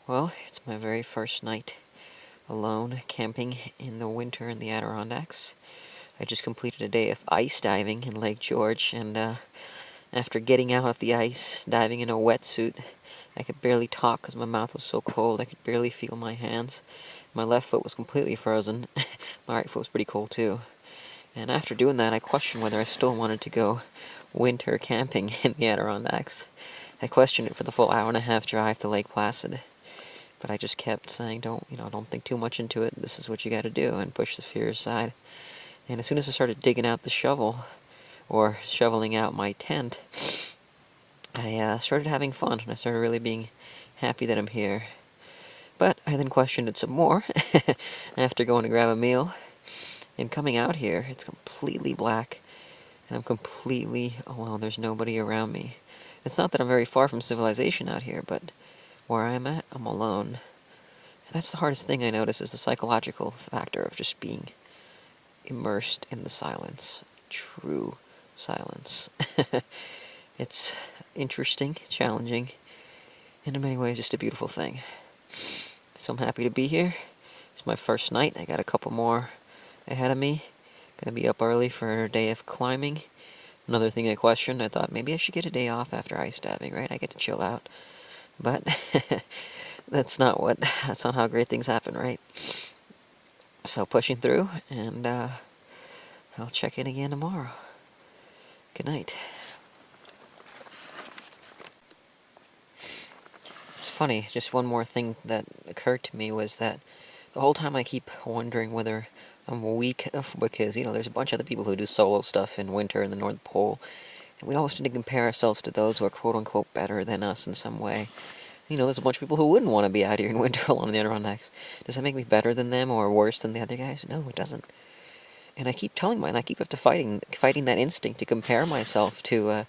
Well, it's my very first night alone camping in the winter in the Adirondacks. I just completed a day of ice diving in Lake George, and after getting out of the ice, diving in a wetsuit, I could barely talk because my mouth was so cold. I could barely feel my hands. My left foot was completely frozen. My right foot was pretty cold too. And after doing that, I questioned whether I still wanted to go winter camping in the Adirondacks. I questioned it for the full hour-and-a-half drive to Lake Placid. But I just kept saying, don't think too much into it. This is what you got to do, and push the fear aside. And as soon as I started digging out the shovel, or shoveling out my tent, I started having fun, and I started really being happy that I'm here. But I then questioned it some more after going to grab a meal. And coming out here, it's completely black, and I'm completely alone. There's nobody around me. It's not that I'm very far from civilization out here, but where I'm at, I'm alone. And that's the hardest thing I notice, is the psychological factor of just being immersed in the silence. True silence. It's interesting, challenging, and in many ways just a beautiful thing. So I'm happy to be here. It's my first night. I got a couple more ahead of me. Gonna be up early for a day of climbing. Another thing I questioned, I thought maybe I should get a day off after ice diving, right? I get to chill out. But that's not how great things happen, right? So pushing through, and I'll check in again tomorrow. Good night. It's funny, just one more thing that occurred to me was that the whole time I keep wondering whether I'm weak, because, there's a bunch of other people who do solo stuff in winter in the North Pole, and we always tend to compare ourselves to those who are quote-unquote better than us in some way. There's a bunch of people who wouldn't want to be out here in winter alone in the Adirondacks. Does that make me better than them or worse than the other guys? No, it doesn't. And I keep telling mine, I keep after fighting that instinct to compare myself to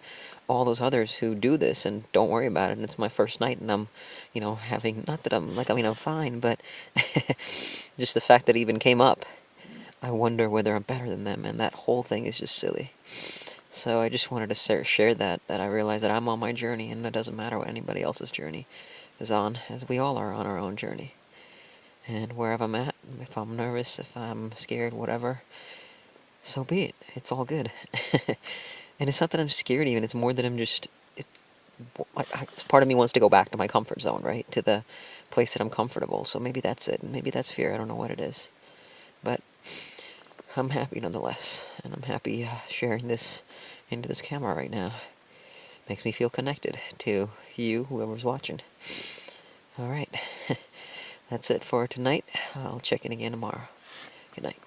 all those others who do this and don't worry about it. And it's my first night, and I'm, having, not that I'm fine, but just the fact that it even came up. I wonder whether I'm better than them, and that whole thing is just silly. So I just wanted to share that I realize that I'm on my journey, and it doesn't matter what anybody else's journey is on, as we all are on our own journey. And wherever I'm at, if I'm nervous, if I'm scared, whatever, so be it. It's all good. And it's not that I'm scared even, it's more that I'm just, part of me wants to go back to my comfort zone, right? To the place that I'm comfortable. So maybe that's it. Maybe that's fear. I don't know what it is. But I'm happy nonetheless. And I'm happy sharing this into this camera right now. Makes me feel connected to you, whoever's watching. Alright. That's it for tonight. I'll check in again tomorrow. Good night.